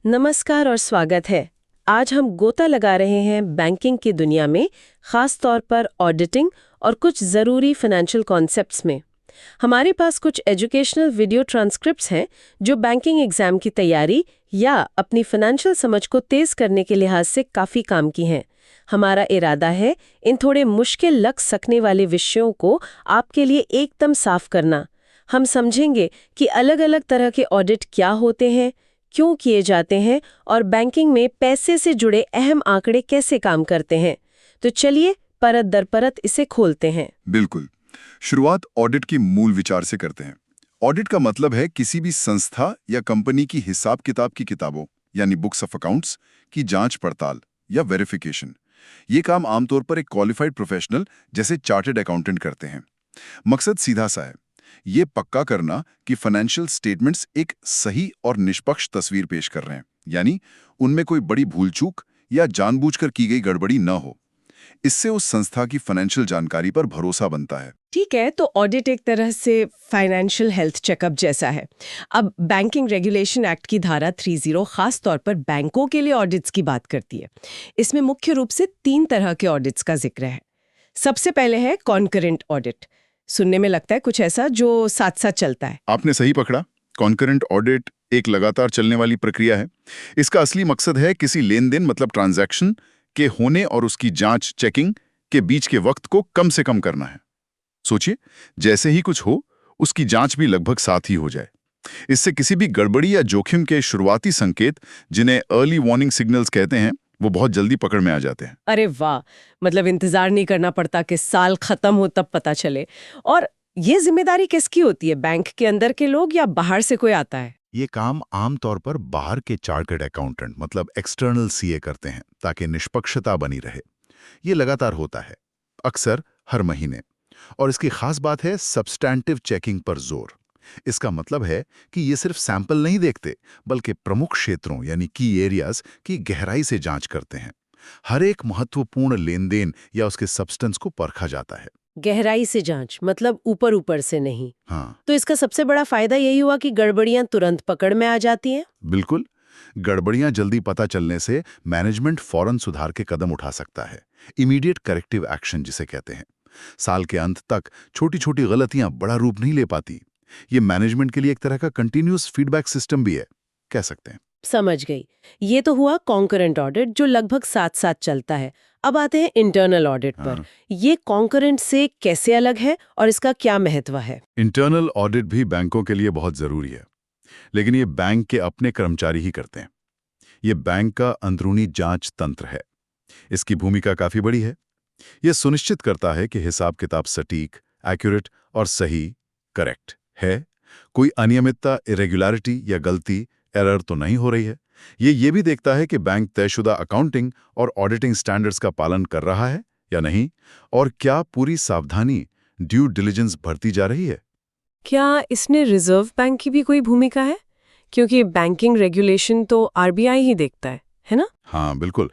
नमस्कार और स्वागत है। आज हम गोता लगा रहे हैं बैंकिंग की दुनिया में, खास तौर पर ऑडिटिंग और कुछ ज़रूरी फाइनेंशियल कॉन्सेप्ट्स में। हमारे पास कुछ एजुकेशनल वीडियो ट्रांसक्रिप्ट्स हैं जो बैंकिंग एग्जाम की तैयारी या अपनी फाइनेंशियल समझ को तेज करने के लिहाज से काफ़ी काम की हैं। हमारा इरादा है इन थोड़े मुश्किल लग सकने वाले विषयों को आपके लिए एकदम साफ करना। हम समझेंगे कि अलग-अलग तरह के ऑडिट क्या होते हैं, क्यों किए जाते हैं और बैंकिंग में पैसे से जुड़े अहम आंकड़े कैसे काम करते हैं। तो चलिए परत दर परत इसे खोलते हैं। बिल्कुल। शुरुआत ऑडिट की मूल विचार से करते हैं। ऑडिट का मतलब है किसी भी संस्था या कंपनी की हिसाब किताब की किताबों यानी बुक्स ऑफ अकाउंट्स की जांच पड़ताल या वेरिफिकेशन। ये काम आमतौर पर एक क्वालिफाइड प्रोफेशनल जैसे चार्टर्ड अकाउंटेंट करते हैं। मकसद सीधा सा है, ये पक्का करना कि फाइनेंशियल स्टेटमेंट्स एक सही और निष्पक्ष तस्वीर पेश कर रहे हैं, यानी उनमें कोई बड़ी भूल चूक या जानबूझकर की गई गड़बड़ी न हो। इससे उस संस्था की फाइनेंशियल जानकारी पर भरोसा बनता है। ठीक है, तो ऑडिट एक तरह से फाइनेंशियल हेल्थ चेकअप जैसा है। अब बैंकिंग रेगुलेशन एक्ट की धारा 30 खास तौर पर बैंकों के लिए ऑडिट्स की बात करती है। इसमें मुख्य रूप से 3 तरह के ऑडिट्स का जिक्र है। सबसे पहले है कॉन्करेंट ऑडिट। सुनने में लगता है कुछ ऐसा जो साथ साथ चलता है। आपने सही पकड़ा। कॉन्करेंट ऑडिट एक लगातार चलने वाली प्रक्रिया है। इसका असली मकसद है किसी लेन देन मतलब ट्रांजैक्शन के होने और उसकी जांच चेकिंग के बीच के वक्त को कम से कम करना है। सोचिए, जैसे ही कुछ हो उसकी जांच भी लगभग साथ ही हो जाए। इससे किसी भी गड़बड़ी या जोखिम के शुरुआती संकेत, जिन्हें अर्ली वार्निंग सिग्नल्स कहते हैं, वो बहुत जल्दी पकड़ में आ जाते हैं। अरे वाह, मतलब इंतजार नहीं करना पड़ता कि साल खत्म हो तब पता चले। और ये जिम्मेदारी किसकी होती है, बैंक के अंदर के लोग या बाहर से कोई आता है? ये काम आमतौर पर बाहर के चार्टर्ड अकाउंटेंट मतलब एक्सटर्नल सीए करते हैं ताकि निष्पक्षता बनी रहे। ये लगातार होता है, अक्सर हर महीने। और इसकी खास बात है सब्सटैंटिव चेकिंग पर जोर। इसका मतलब है कि ये सिर्फ सैंपल नहीं देखते, बल्कि प्रमुख क्षेत्रों यानी की एरियाज की गहराई से जांच करते हैं। हर एक महत्वपूर्ण लेन देन या उसके सब्सटेंस को परखा जाता है। गहराई से जांच मतलब ऊपर ऊपर से नहीं। हाँ, तो इसका सबसे बड़ा फायदा यही हुआ कि गड़बड़ियां तुरंत पकड़ में आ जाती हैं। बिल्कुल। गड़बड़ियां जल्दी पता चलने से मैनेजमेंट फौरन सुधार के कदम उठा सकता है, इमीडिएट करेक्टिव एक्शन जिसे कहते हैं। साल के अंत तक छोटी छोटी गलतियां बड़ा रूप नहीं ले पाती। ये मैनेजमेंट के लिए एक तरह का कंटिन्यूअस फीडबैक सिस्टम भी है, कह सकते हैं। समझ गई। ये तो हुआ कॉन्करेंट ऑडिट जो लगभग साथ साथ चलता है। अब आते हैं इंटरनल ऑडिट पर। हाँ। ये कॉन्करेंट से कैसे अलग है और इसका क्या महत्व है? इंटरनल ऑडिट भी बैंकों के लिए बहुत जरूरी है, लेकिन ये बैंक के अपने कर्मचारी ही करते हैं। ये बैंक का अंदरूनी जांच तंत्र है। इसकी भूमिका काफी बड़ी है। यह सुनिश्चित करता है कि हिसाब किताब सटीक, एक्यूरेट और सही, करेक्ट है। कोई अनियमितता, इरेगुलरिटी या गलती, एरर तो नहीं हो रही है। ये भी देखता है कि बैंक तयशुदा अकाउंटिंग और ऑडिटिंग स्टैंडर्ड्स का पालन कर रहा है या नहीं, और क्या पूरी सावधानी, ड्यू डिलिजेंस बरती जा रही है। क्या इसमें रिजर्व बैंक की भी कोई भूमिका है? क्योंकि बैंकिंग रेगुलेशन तो आरबीआई ही देखता है ना? हाँ, बिल्कुल।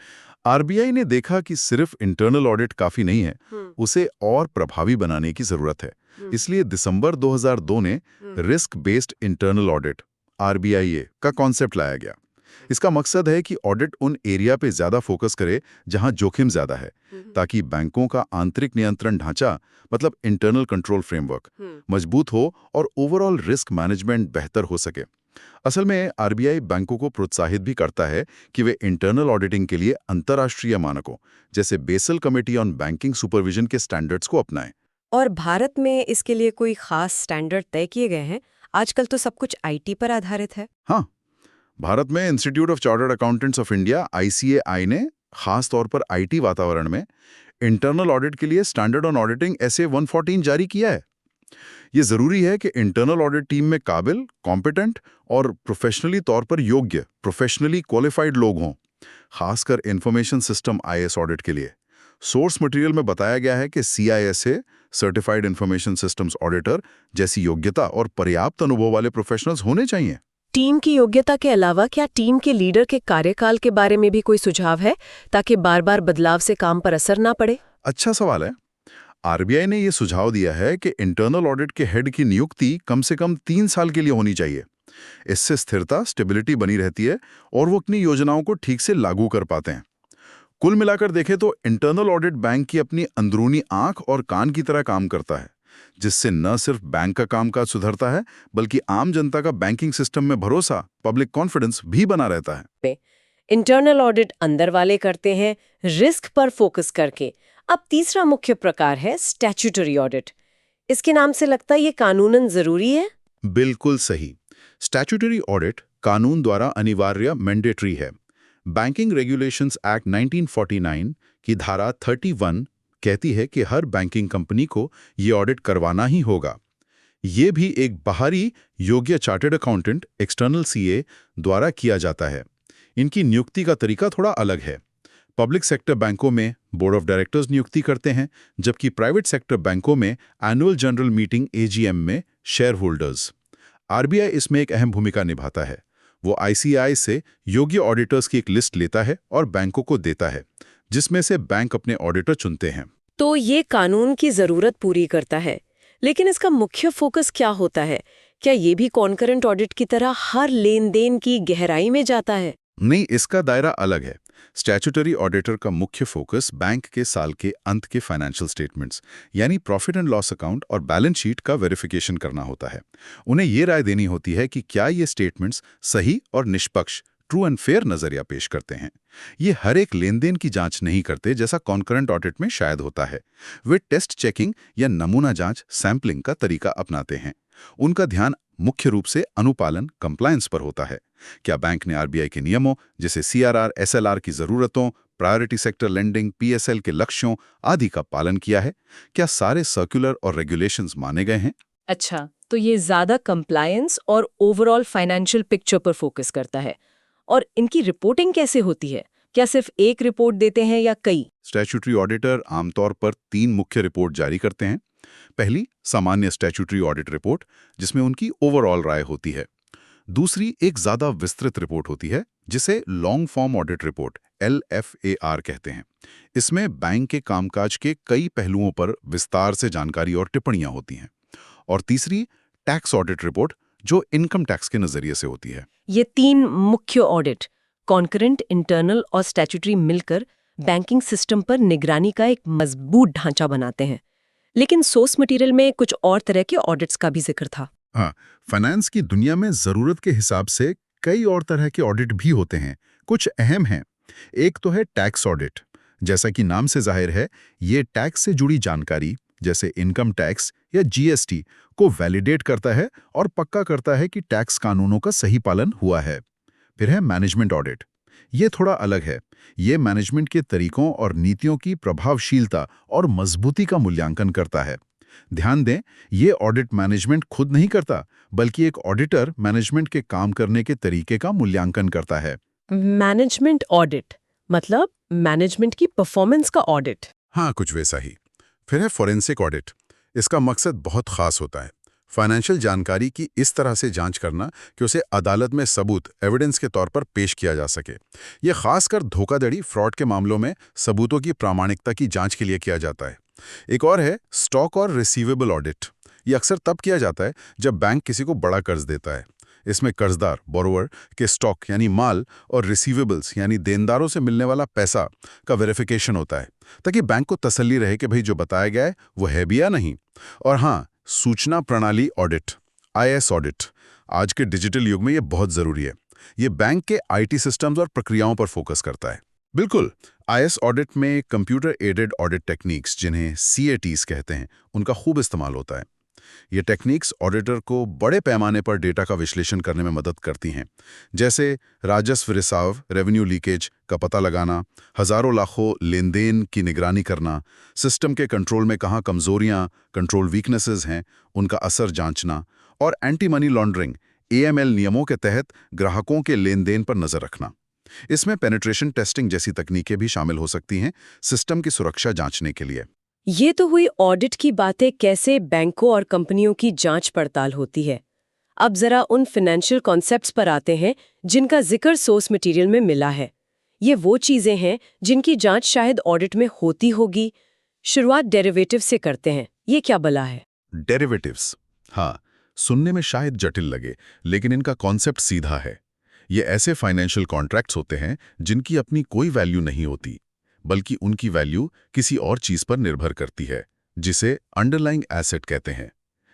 आरबीआई ने देखा कि सिर्फ इंटरनल ऑडिट काफी नहीं है, उसे और प्रभावी बनाने की जरूरत है। इसलिए दिसंबर 2002 ने रिस्क बेस्ड इंटरनल ऑडिट (आरबीआईए) का कॉन्सेप्ट लाया गया। इसका मकसद है कि ऑडिट उन एरिया पे ज्यादा फोकस करे जहां जोखिम ज्यादा है, ताकि बैंकों का आंतरिक नियंत्रण ढांचा मतलब इंटरनल कंट्रोल फ्रेमवर्क मजबूत हो और ओवरऑल रिस्क मैनेजमेंट बेहतर हो सके। असल में आरबीआई बैंकों को प्रोत्साहित भी करता है कि वे इंटरनल ऑडिटिंग के लिए अंतर्राष्ट्रीय मानकों जैसे basal committee on banking supervision के स्टैंडर्ड्स को अपनाएं। और भारत में इसके लिए कोई खास स्टैंडर्ड तय किए गए हैं? आजकल तो सब कुछ आईटी पर आधारित है। हाँ, भारत में institute of chartered accountants of India (ICAI) ने खास तौर पर आईटी वातावरण में इंटरनल ऑडिट के लिए स्टैंडर्ड ऑन ऑडिटिंग SA 114 जारी किया है। ये जरूरी है कि इंटरनल ऑडिट टीम में काबिल, कॉम्पिटेंट और प्रोफेशनली तौर पर योग्य, प्रोफेशनली क्वालिफाइड लोग हों, खासकर इंफॉर्मेशन सिस्टम IS ऑडिट के लिए। सोर्स मटेरियल में बताया गया है कि CISA certified information systems auditor जैसी योग्यता और पर्याप्त अनुभव वाले प्रोफेशनल्स होने चाहिए। टीम की योग्यता के अलावा क्या टीम के लीडर के कार्यकाल के बारे में भी कोई सुझाव है, ताकि बार बार बदलाव से काम पर असर ना पड़े? अच्छा सवाल है। आरबीआई ने यह सुझाव दिया है कि इंटरनल ऑडिट के हेड की नियुक्ति कम से कम 3 साल के लिए होनी चाहिए, इससे स्थिरता, स्टेबिलिटी बनी रहती है और वो अपनी योजनाओं को ठीक से लागू कर पाते हैं। कुल मिलाकर देखें तो इंटरनल ऑडिट बैंक की अपनी अंदरूनी आंख और कान की तरह काम करता है, जिससे न सिर्फ बैंक का कामकाज सुधरता है बल्कि आम जनता का बैंकिंग सिस्टम में भरोसा, पब्लिक कॉन्फिडेंस भी बना रहता है। इंटरनल ऑडिट अंदर वाले करते हैं, रिस्क पर फोकस करके। अब तीसरा मुख्य प्रकार है स्टैट्यूटरी ऑडिट। इसके नाम से लगता है ये कानूनन जरूरी है। बिल्कुल सही। स्टैट्यूटरी ऑडिट कानून द्वारा अनिवार्य मैंडेटरी है। बैंकिंग रेगुलेशंस एक्ट 1949 की धारा 31 कहती है कि हर बैंकिंग कंपनी को ये ऑडिट करवाना ही होगा। ये भी एक बाहरी योग्य चार्टर्ड अकाउंटेंट एक्सटर्नल सीए द्वारा किया जाता है। इनकी नियुक्ति का तरीका थोड़ा अलग है। पब्लिक सेक्टर बैंकों में बोर्ड ऑफ डायरेक्टर्स नियुक्ति करते हैं, जबकि प्राइवेट सेक्टर बैंकों में एनुअल जनरल मीटिंग एजीएम में शेयर होल्डर्स। आरबीआई इसमें एक अहम भूमिका निभाता है। वो आईसीएआई से योग्य ऑडिटर्स की एक लिस्ट लेता है और बैंकों को देता है, जिसमें से बैंक अपने ऑडिटर चुनते हैं। तो ये कानून की जरूरत पूरी करता है, लेकिन इसका मुख्य फोकस क्या होता है? क्या ये भी कॉन्करेंट ऑडिट की तरह हर लेन देन की गहराई में जाता है? नहीं, इसका दायरा अलग है। स्टैट्यूटरी ऑडिटर का मुख्य फोकस बैंक के साल के अंत के फाइनेंशियल स्टेटमेंट्स यानी प्रॉफिट एंड लॉस अकाउंट और बैलेंस शीट का वेरिफिकेशन करना होता है। उन्हें ये राय देनी होती है कि क्या ये स्टेटमेंट्स सही और निष्पक्ष, ट्रू एंड फेयर नजरिया पेश करते हैं। ये हर एक लेन देन की जांच नहीं करते जैसा कॉन्करेंट ऑडिट में शायद होता है। वे टेस्ट चेकिंग या नमूना जांच, सैंपलिंग का तरीका अपनाते हैं। उनका ध्यान मुख्य रूप से अनुपालन, कंप्लायंस पर होता है। क्या बैंक ने आरबीआई के नियमों जैसे सीआरआर, एसएलआर की जरूरतों, प्रायोरिटी सेक्टर लेंडिंग, पीएसएल के लक्ष्यों आदि का पालन किया है? क्या सारे सर्कुलर और रेगुलेशंस माने गए हैं? अच्छा, तो ये ज्यादा कंप्लायंस और ओवरऑल फाइनेंशियल पिक्चर पर फोकस करता है। और इनकी रिपोर्टिंग कैसे होती है? क्या सिर्फ एक रिपोर्ट देते हैं या कई? स्टैट्यूटरी ऑडिटर आमतौर पर 3 मुख्य रिपोर्ट जारी करते हैं। पहली, सामान्य स्टैट्यूटरी ऑडिट रिपोर्ट, जिसमें उनकी ओवरऑल राय होती है। दूसरी, एक ज्यादा विस्तृत रिपोर्ट होती है, जिसे long form audit report LFAR कहते हैं। इसमें बैंक के कामकाज के कई पहलुओं पर विस्तार से जानकारी और टिप्पणियां होती हैं। और तीसरी, टैक्स ऑडिट रिपोर्ट, जो इनकम टैक्स के नजरिए से होती है। ये 3 मुख्य ऑडिट, कॉन्करेंट, इंटरनल और स्टैट्यूटरी, मिलकर बैंकिंग सिस्टम पर निगरानी का एक मजबूत ढांचा बनाते हैं। लेकिन सोर्स मटेरियल में कुछ और तरह के ऑडिट्स का भी जिक्र था। हाँ, फाइनेंस की दुनिया में जरूरत के हिसाब से कई और तरह के ऑडिट भी होते हैं। कुछ अहम हैं। एक तो है टैक्स ऑडिट। जैसा कि नाम से जाहिर है, ये टैक्स से जुड़ी जानकारी जैसे इनकम टैक्स या जीएसटी को वैलिडेट करता है और पक्का करता है कि टैक्स कानूनों का सही पालन हुआ है। फिर है मैनेजमेंट ऑडिट। ये थोड़ा अलग है। ये मैनेजमेंट के तरीकों और नीतियों की प्रभावशीलता और मजबूती का मूल्यांकन करता है। ध्यान दें, ये ऑडिट मैनेजमेंट खुद नहीं करता, बल्कि एक ऑडिटर मैनेजमेंट के काम करने के तरीके का मूल्यांकन करता है। मैनेजमेंट ऑडिट मतलब मैनेजमेंट की परफॉर्मेंस का ऑडिट। हाँ, कुछ वैसा ही। फिर है फोरेंसिक ऑडिट। इसका मकसद बहुत खास होता है। फाइनेंशियल जानकारी की इस तरह से जांच करना कि उसे अदालत में सबूत, एविडेंस के तौर पर पेश किया जा सके। यह खासकर धोखाधड़ी, फ्रॉड के मामलों में सबूतों की प्रामाणिकता की जांच के लिए किया जाता है। एक और है स्टॉक और रिसीवेबल ऑडिट। ये अक्सर तब किया जाता है जब बैंक किसी को बड़ा कर्ज देता है। इसमें कर्जदार, बोरोवर के स्टॉक यानी माल और रिसीवेबल्स यानी देनदारों से मिलने वाला पैसा का वेरिफिकेशन होता है, ताकि बैंक को तसल्ली रहे कि भाई जो बताया गया है वो है भी या नहीं। और हाँ, सूचना प्रणाली ऑडिट, IS ऑडिट, आज के डिजिटल युग में ये बहुत जरूरी है। ये बैंक के IT सिस्टम्स और प्रक्रियाओं पर फोकस करता है। बिल्कुल, IS ऑडिट में कंप्यूटर एडेड ऑडिट टेक्निक्स, जिन्हें CATs कहते हैं, उनका खूब इस्तेमाल होता है। ये टेक्निक्स ऑडिटर को बड़े पैमाने पर डेटा का विश्लेषण करने में मदद करती हैं, जैसे राजस्व रिसाव, रेवेन्यू लीकेज का पता लगाना, हजारों लाखों लेन देन की निगरानी करना, सिस्टम के कंट्रोल में कहाँ कमजोरियां, कंट्रोल वीकनेसेस हैं, उनका असर जांचना, और एंटी मनी लॉन्ड्रिंग AML नियमों के तहत ग्राहकों के लेन देन पर नजर रखना। इसमें पेनिट्रेशन टेस्टिंग जैसी तकनीकें भी शामिल हो सकती हैं, सिस्टम की सुरक्षा जांचने के लिए। ये तो हुई ऑडिट की बातें, कैसे बैंकों और कंपनियों की जांच पड़ताल होती है। अब जरा उन फाइनेंशियल कॉन्सेप्ट्स पर आते हैं जिनका जिक्र सोर्स मटेरियल में मिला है। ये वो चीजें हैं जिनकी जांच शायद ऑडिट में होती होगी। शुरुआत डेरिवेटिव से करते हैं। ये क्या बला है? डेरिवेटिव्स, हाँ, सुनने में शायद जटिल लगे, लेकिन इनका कॉन्सेप्ट सीधा है। ये ऐसे फाइनेंशियल कॉन्ट्रैक्ट्स होते हैं जिनकी अपनी कोई वैल्यू नहीं होती, बल्कि उनकी वैल्यू किसी और चीज पर निर्भर करती है, जिसे अंडरलाइंग एसेट कहते हैं।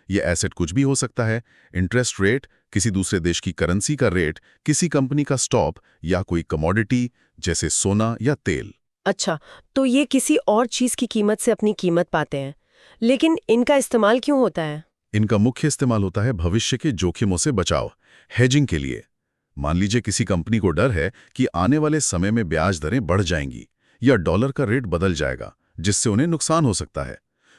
ये एसेट कुछ भी हो सकता है, इंटरेस्ट रेट, किसी दूसरे देश की करेंसी का रेट, किसी कंपनी का स्टॉक या कोई कमोडिटी जैसे सोना या तेल। अच्छा, तो ये किसी और चीज की कीमत से अपनी कीमत पाते हैं, लेकिन इनका इस्तेमाल क्यों होता है? इनका मुख्य इस्तेमाल होता है भविष्य के जोखिमों से बचाव, हेजिंग के लिए। मान लीजिए किसी कंपनी को डर है कि आने वाले समय में ब्याज दरें बढ़ जाएंगी या डॉलर का रेट बदल जाएगा, जिससे उन्हें नुकसान हो सकता है,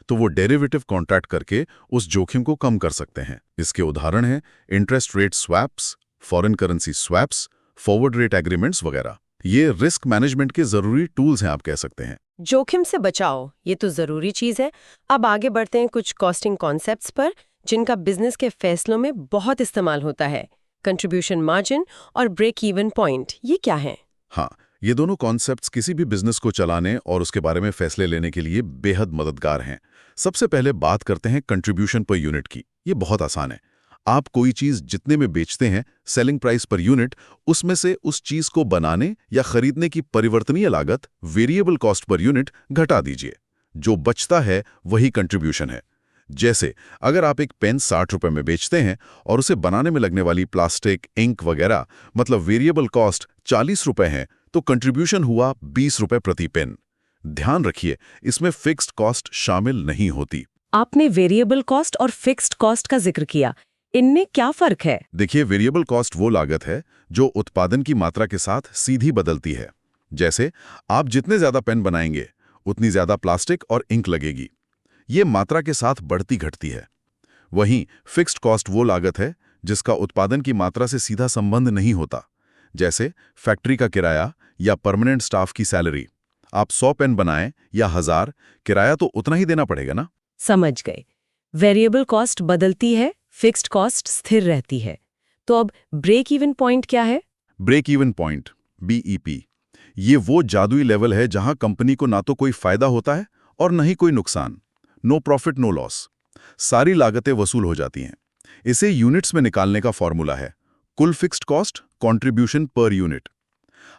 तो वो डेरिवेटिव कॉन्ट्रैक्ट करके उस जोखिम को कम कर सकते हैं। इसके उदाहरण हैं interest rate swaps, foreign currency swaps, forward rate agreements वगैरह। ये रिस्क मैनेजमेंट के जरूरी टूल्स हैं, आप कह सकते हैं। जोखिम से बचाओ, ये तो जरूरी चीज है। अब आगे बढ़ते हैं कुछ कॉस्टिंग कॉन्सेप्ट्स पर, जिनका बिजनेस के फैसलों में बहुत इस्तेमाल होता है। कंट्रीब्यूशन मार्जिन और ब्रेक इवन पॉइंट, ये क्या है? हाँ, ये दोनों कॉन्सेप्ट्स किसी भी बिजनेस को चलाने और उसके बारे में फैसले लेने के लिए बेहद मददगार हैं। सबसे पहले बात करते हैं कंट्रीब्यूशन पर यूनिट की। ये बहुत आसान है। आप कोई चीज जितने में बेचते हैं, सेलिंग प्राइस पर यूनिट, उसमें से उस चीज को बनाने या खरीदने की परिवर्तनीय लागत, वेरिएबल कॉस्ट पर यूनिट, घटा दीजिए। जो बचता है वही कंट्रीब्यूशन है। जैसे अगर आप एक पेन 60 रुपए में बेचते हैं और उसे बनाने में लगने वाली प्लास्टिक, इंक वगैरह, मतलब वेरिएबल कॉस्ट 40 रुपए है, तो कंट्रीब्यूशन हुआ 20 रुपए प्रति पेन। ध्यान रखिए, इसमें फिक्स्ड कॉस्ट शामिल नहीं होती। आपने वेरिएबल कॉस्ट और फिक्स्ड कॉस्ट का जिक्र किया, इनमें क्या फर्क है? देखिए, वेरिएबल कॉस्ट वो लागत है जो उत्पादन की मात्रा के साथ सीधी बदलती है। जैसे आप जितने ज्यादा पेन बनाएंगे, उतनी ज्यादा प्लास्टिक और इंक लगेगी। ये मात्रा के साथ बढ़ती घटती है। वहीं फिक्स्ड कॉस्ट वो लागत है जिसका उत्पादन की मात्रा से सीधा संबंध नहीं होता। जैसे फैक्ट्री का किराया या परमानेंट स्टाफ की सैलरी। आप 100 पेन बनाएं या 1000, किराया तो उतना ही देना पड़ेगा ना। समझ गए। वेरिएबल कॉस्ट बदलती है, फिक्स्ड कॉस्ट स्थिर रहती है। तो अब ब्रेक इवन पॉइंट क्या है? ब्रेक इवन पॉइंट, BEP, ये वो जादुई लेवल है जहां कंपनी को ना तो कोई फायदा होता है और न ही कोई नुकसान। No profit no loss. सारी लागतें वसूल हो जाती हैं। इसे यूनिट्स में निकालने का फॉर्मूला है कुल fixed cost contribution per unit.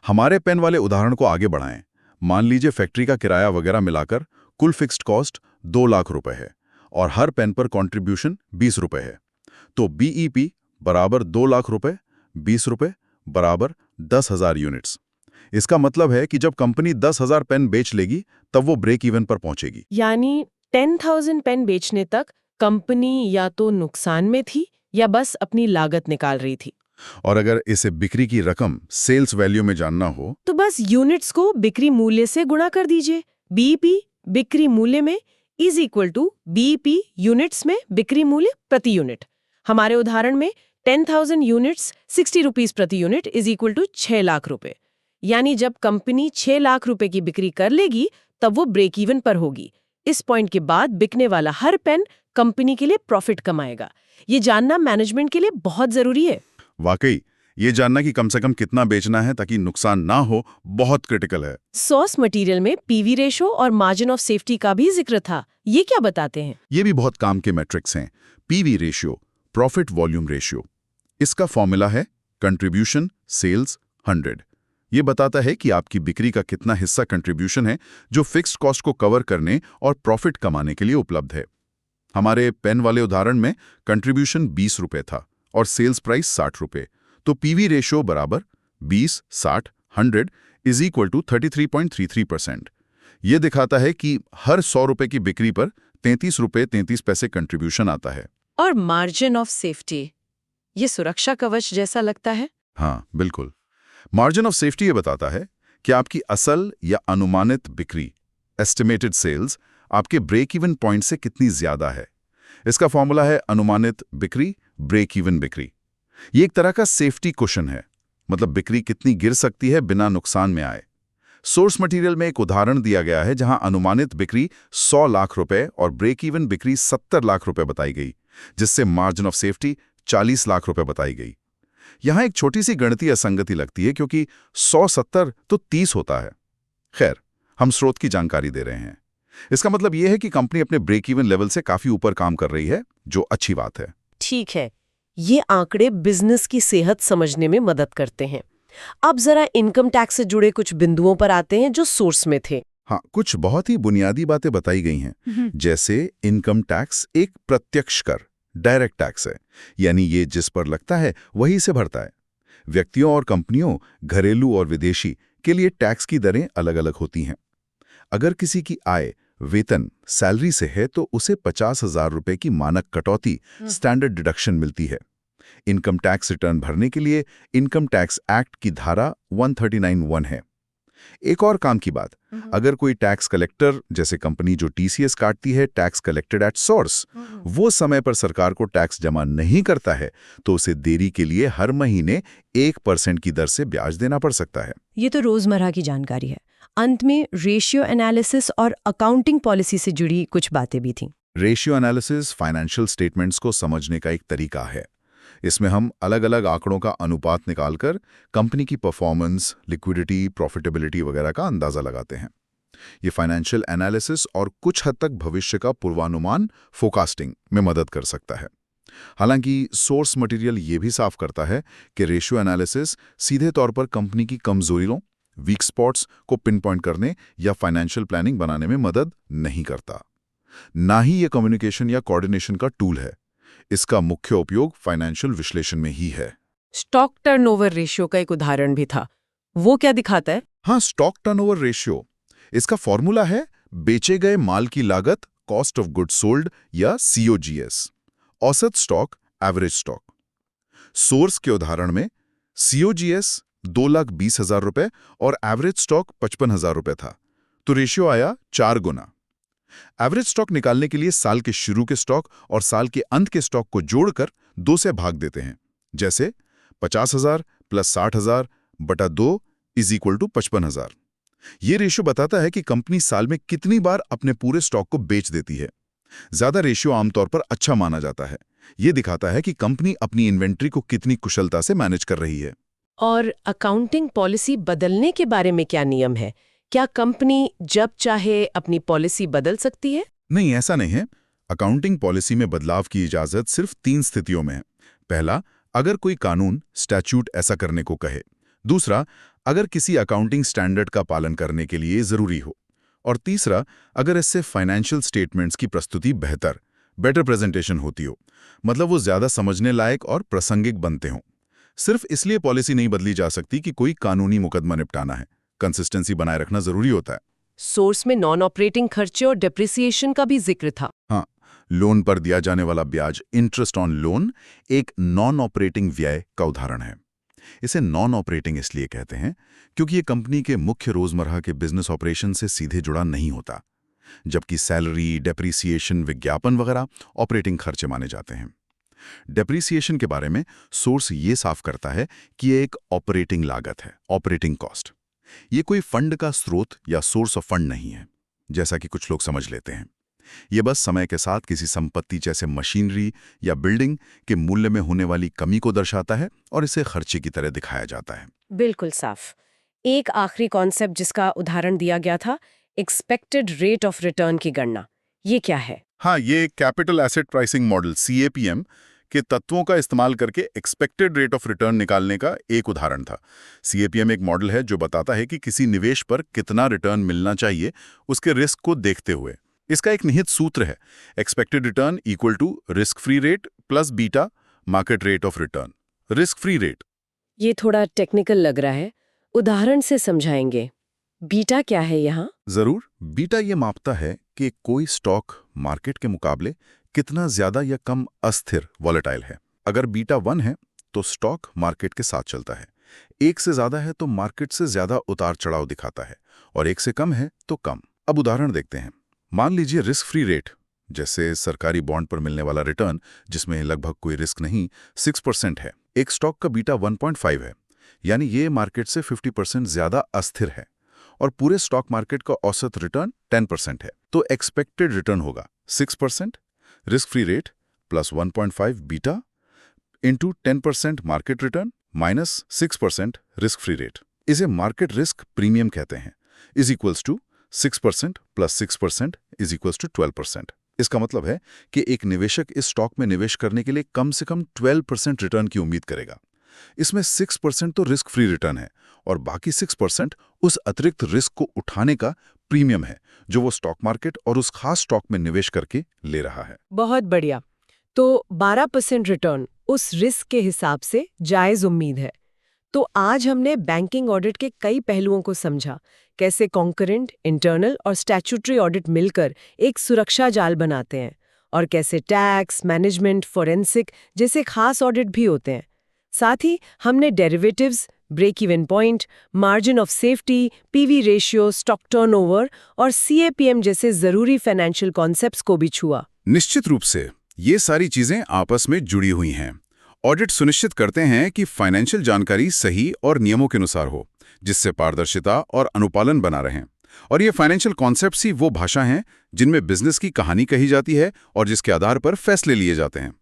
हमारे पेन वाले उदाहरण को आगे बढ़ाएं। मान लीजिए फैक्ट्री का किराया वगैरह मिलाकर कुल फिक्स्ड कॉस्ट 2 लाख रुपए है और हर पेन पर कंट्रीब्यूशन 20 रुपए है। तो BEP बराबर 2 लाख रुपए, 20 रुपए बराबर 10,000 यूनिट्स। इसका मतलब है कि जब कंपनी 10,000 पेन बेच लेगी, तब वो ब्रेक इवन पर पहुंचेगी। यानी 10,000 पेन बेचने तक कंपनी या तो नुकसान में थी या बस अपनी लागत निकाल रही थी। और अगर इसे बिक्री की रकम, सेल्स वैल्यू में जानना हो, तो बस यूनिट्स को बिक्री मूल्य से गुणा कर दीजिए। BEP बिक्री मूल्य में is equal to BEP units में बिक्री मूल्य प्रति यूनिट। हमारे उदाहरण में 10,000 यूनिट्स 60 रुपीस प्रति unit is equal to 6 lakh रुपए। यानी जब कंपनी 6 लाख रुपए की बिक्री कर लेगी, तब वो ब्रेक इवन पर होगी। इस पॉइंट के बाद बिकने वाला हर पेन कंपनी के लिए प्रॉफिट कमाएगा। ये जानना मैनेजमेंट के लिए बहुत जरूरी है। वाकई ये जानना कि कम से कम कितना बेचना है ताकि नुकसान ना हो, बहुत क्रिटिकल है। सोर्स मटेरियल में PV रेशो और मार्जिन ऑफ सेफ्टी का भी जिक्र था। ये क्या बताते हैं? ये भी बहुत काम के मैट्रिक्स हैं। PV ratio, profit volume ratio. इसका फॉर्मूला है कंट्रीब्यूशन सेल्स 100। ये बताता है कि आपकी बिक्री का कितना हिस्सा कंट्रीब्यूशन है जो फिक्स्ड कॉस्ट को कवर करने और प्रॉफिट कमाने के लिए उपलब्ध है। हमारे पेन वाले उदाहरण में कंट्रीब्यूशन 20 रुपए था और सेल्स प्राइस 60 रुपए। तो PV रेशियो बराबर 20, 60, 100 इज इक्वल टू 33.33%। ये दिखाता है कि हर 100 रुपए की बिक्री पर 33 रुपए 33 पैसे कंट्रीब्यूशन आता है। और मार्जिन ऑफ सेफ्टी, ये सुरक्षा कवच जैसा लगता है। हाँ, बिल्कुल। मार्जिन ऑफ सेफ्टी ये बताता है कि आपकी असल या अनुमानित बिक्री, एस्टिमेटेड सेल्स, आपके ब्रेक इवन पॉइंट से कितनी ज्यादा है। इसका फॉर्मूला है अनुमानित बिक्री ब्रेक इवन बिक्री। ये एक तरह का सेफ्टी कुशन है, मतलब बिक्री कितनी गिर सकती है बिना नुकसान में आए। सोर्स मटेरियल में एक उदाहरण दिया गया है जहां अनुमानित बिक्री 100 लाख रुपए और ब्रेक इवन बिक्री 70 लाख रुपए बताई गई, जिससे मार्जिन ऑफ सेफ्टी 40 लाख रुपए बताई गई। यहां एक छोटी सी गणितीय असंगति लगती है क्योंकि 100-70 तो 30 होता है। खैर, हम स्रोत की जानकारी दे रहे हैं। इसका मतलब यह है कि कंपनी अपने ब्रेक इवन लेवल से काफी ऊपर काम कर रही है, जो अच्छी बात है। ठीक है, ये आंकड़े बिजनेस की सेहत समझने में मदद करते हैं। अब जरा इनकम टैक्स से जुड़े कुछ बिंदुओं पर आते हैं जो सोर्स में थे। हाँ, कुछ बहुत ही बुनियादी बातें बताई गई हैं, जैसे इनकम टैक्स एक प्रत्यक्ष कर, डायरेक्ट टैक्स है, यानी ये जिस पर लगता है वही से भरता है। व्यक्तियों और कंपनियों, घरेलू और विदेशी, के लिए टैक्स की दरें अलग-अलग होती हैं। अगर किसी की आय वेतन, सैलरी से है तो उसे 50,000 रुपए की मानक कटौती, स्टैंडर्ड डिडक्शन मिलती है। इनकम टैक्स रिटर्न भरने के लिए इनकम टैक्स एक्ट की धारा 139(1) है। एक और काम की बात, अगर कोई टैक्स कलेक्टर, जैसे कंपनी जो टीसीएस काटती है, टैक्स कलेक्टेड एट सोर्स, वो समय पर सरकार को टैक्स जमा नहीं करता है, तो उसे देरी के लिए हर महीने 1% की दर से ब्याज देना पड़ सकता है। ये तो रोजमर्रा की जानकारी है। अंत में रेशियो एनालिसिस और अकाउंटिंग पॉलिसी से जुड़ी कुछ बातें भी थीं। रेशियो एनालिसिस फाइनेंशियल स्टेटमेंट्स को समझने का एक तरीका है। इसमें हम अलग-अलग आंकड़ों का अनुपात निकालकर कंपनी की परफॉर्मेंस, लिक्विडिटी, प्रॉफिटेबिलिटी वगैरह का अंदाजा लगाते हैं। ये फाइनेंशियल एनालिसिस और कुछ हद तक भविष्य का पूर्वानुमान, फोरकास्टिंग में मदद कर सकता है। हालांकि सोर्स मटेरियल ये भी साफ करता है कि रेशियो एनालिसिस सीधे तौर पर कंपनी की कमजोरियों, वीक स्पॉट्स को पिन पॉइंट करने या फाइनेंशियल प्लानिंग बनाने में मदद नहीं करता। ना ही ये कम्युनिकेशन या कोऑर्डिनेशन का टूल है। इसका मुख्य उपयोग फाइनेंशियल विश्लेषण में ही है। स्टॉक टर्नओवर रेशियो का एक उदाहरण भी था, वो क्या दिखाता है? हाँ, स्टॉक टर्नओवर रेशियो, इसका फॉर्मूला है बेचे गए माल की लागत, कॉस्ट ऑफ गुड्स सोल्ड या COGS, औसत स्टॉक, एवरेज स्टॉक। सोर्स के उदाहरण में COGS 2,20,000 रुपए और एवरेज स्टॉक 55,000 रुपए था, तो रेशियो आया 4 गुना। एवरेज स्टॉक निकालने के लिए साल के शुरू के स्टॉक और साल के अंत के स्टॉक को जोड़कर 2 से भाग देते हैं, जैसे 50,000 + 60,000 बटा 2 = 55,000। ये रेशियो बताता है कि कंपनी साल में कितनी बार अपने पूरे स्टॉक को बेच देती है। ज्यादा रेशियो आमतौर पर अच्छा माना जाता है। ये दिखाता है कि कंपनी अपनी इन्वेंट्री को कितनी कुशलता से मैनेज कर रही है। और अकाउंटिंग पॉलिसी बदलने के बारे में क्या नियम है? क्या कंपनी जब चाहे अपनी पॉलिसी बदल सकती है? नहीं, ऐसा नहीं है। अकाउंटिंग पॉलिसी में बदलाव की इजाजत सिर्फ 3 स्थितियों में है। पहला, अगर कोई कानून, स्टैट्यूट ऐसा करने को कहे। दूसरा, अगर किसी अकाउंटिंग स्टैंडर्ड का पालन करने के लिए जरूरी हो। और तीसरा, अगर इससे फाइनेंशियल स्टेटमेंट्स की प्रस्तुति बेटर प्रेजेंटेशन होती हो, मतलब वो ज्यादा समझने लायक और प्रासंगिक बनते हों। सिर्फ इसलिए पॉलिसी नहीं बदली जा सकती कि कोई कानूनी मुकदमा निपटाना है। कंसिस्टेंसी बनाए रखना जरूरी होता है। सोर्स में नॉन ऑपरेटिंग खर्चे और डेप्रिसिएशन का भी जिक्र था। हाँ, लोन पर दिया जाने वाला ब्याज, इंटरेस्ट ऑन लोन, एक नॉन ऑपरेटिंग व्यय का उदाहरण है। इसे नॉन ऑपरेटिंग इसलिए कहते हैं क्योंकि ये कंपनी के मुख्य रोजमर्रा के बिजनेस ऑपरेशन से सीधे जुड़ा नहीं होता, जबकि सैलरी, डेप्रिसिएशन, विज्ञापन वगैरह ऑपरेटिंग खर्चे माने जाते हैं। डेप्रिसिएशन के बारे में सोर्स ये साफ करता है कि ये एक ऑपरेटिंग लागत है, ऑपरेटिंग कॉस्ट। ये कोई फंड का स्रोत या सोर्स ऑफ फंड नहीं है, जैसा कि कुछ लोग समझ लेते हैं। ये बस समय के साथ किसी संपत्ति जैसे मशीनरी या बिल्डिंग के मूल्य में होने वाली कमी को दर्शाता है और इसे खर्चे की तरह दिखाया जाता है। बिल्कुल साफ। एक आखिरी कॉन्सेप्ट जिसका उदाहरण दिया गया था, एक्सपेक्टेड रेट ऑफ रिटर्न की गणना। ये क्या है? हाँ, ये capital asset pricing model CAPM के तत्वों का इस्तेमाल करके एक्सपेक्टेड रेट ऑफ रिटर्न निकालने का एक उदाहरण था। CAPM एक मॉडल है जो बताता है कि किसी निवेश पर कितना रिटर्न मिलना चाहिए उसके रिस्क को देखते हुए। इसका एक निहित सूत्र है, expected return equal to risk free rate plus beta market rate of return. Risk free rate, ये थोड़ा टेक्निकल लग रहा है, उदाहरण से समझाएंगे। बीटा क्या है यहाँ? जरूर। बीटा ये मापता है कि कोई स्टॉक मार्केट के मुकाबले कितना ज्यादा या कम अस्थिर, वॉलेटाइल है। अगर बीटा 1 है तो स्टॉक मार्केट के साथ चलता है, 1 से ज्यादा है तो मार्केट से ज्यादा उतार चढ़ाव दिखाता है, और 1 से कम है तो कम। अब उदाहरण देखते हैं। मान लीजिए रिस्क फ्री रेट, जैसे सरकारी बॉन्ड पर मिलने वाला रिटर्न जिसमें लगभग कोई रिस्क नहीं, 6% है। एक स्टॉक का बीटा 1.5 है, यानी ये मार्केट से 50% ज्यादा अस्थिर है, और पूरे स्टॉक मार्केट का औसत रिटर्न 10% है। तो एक्सपेक्टेड रिटर्न होगा 6% risk free rate plus 1.5 beta into 10% market return minus 6% risk free rate. इसे मार्केट रिस्क प्रीमियम कहते हैं, is equals to 6% plus 6% is equals to 12%। इसका मतलब है कि एक निवेशक इस स्टॉक में निवेश करने के लिए कम से कम 12% रिटर्न की उम्मीद करेगा। इसमें 6% तो रिस्क फ्री रिटर्न है और बाकी 6% उस अतिरिक्त रिस्क को उठाने का प्रीमियम है जो वो स्टॉक मार्केट और उस खास स्टॉक में निवेश करके ले रहा है। बहुत बढ़िया। तो 12% रिटर्न उस रिस्क के हिसाब से जायज उम्मीद है। तो आज हमने बैंकिंग ऑडिट के कई पहलुओं को समझा, कैसे कॉन्करेंट, इंटरनल और स्टैट्यूटरी ऑडिट मिलकर एक सुरक्षा जाल बनाते हैं और कैसे टैक्स, मैनेजमेंट, फोरेंसिक जैसे खास ऑडिट भी होते हैं। साथ ही हमने derivatives, break even point, margin of safety, PV ratio, stock turnover और सीएपीएम जैसे जरूरी फाइनेंशियल कॉन्सेप्ट्स को भी छुआ। निश्चित रूप से ये सारी चीजें आपस में जुड़ी हुई हैं। ऑडिट सुनिश्चित करते हैं कि फाइनेंशियल जानकारी सही और नियमों के अनुसार हो, जिससे पारदर्शिता और अनुपालन बना रहें। और ये फाइनेंशियल कॉन्सेप्ट्स ही वो भाषा हैं जिनमें बिजनेस की कहानी कही जाती है और जिसके आधार पर फैसले लिए जाते हैं।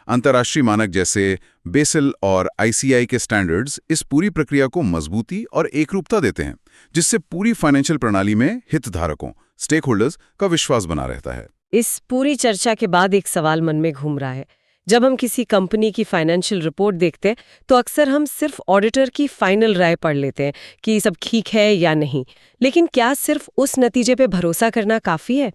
अंतर्राष्ट्रीय मानक जैसे बेसल और आईसीआई के स्टैंडर्ड्स इस पूरी प्रक्रिया को मजबूती और एकरूपता देते हैं, जिससे पूरी फाइनेंशियल प्रणाली में हितधारकों, स्टेक होल्डर्स का विश्वास बना रहता है। इस पूरी चर्चा के बाद एक सवाल मन में घूम रहा है। जब हम किसी कंपनी की फाइनेंशियल रिपोर्ट देखते हैं तो अक्सर हम सिर्फ ऑडिटर की फाइनल राय पढ़ लेते हैं कि सब ठीक है या नहीं। लेकिन क्या सिर्फ उस नतीजे पे भरोसा करना काफ़ी है,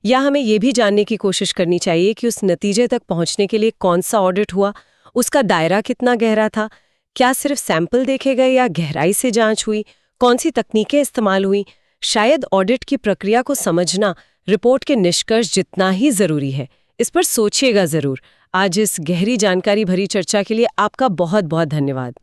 या हमें ये भी जानने की कोशिश करनी चाहिए कि उस नतीजे तक पहुंचने के लिए कौन सा ऑडिट हुआ, उसका दायरा कितना गहरा था, क्या सिर्फ सैंपल देखे गए या गहराई से जांच हुई, कौन सी तकनीकें इस्तेमाल हुई। शायद ऑडिट की प्रक्रिया को समझना रिपोर्ट के निष्कर्ष जितना ही जरूरी है। इस पर सोचिएगा जरूर। आज इस गहरी जानकारी भरी चर्चा के लिए आपका बहुत बहुत धन्यवाद।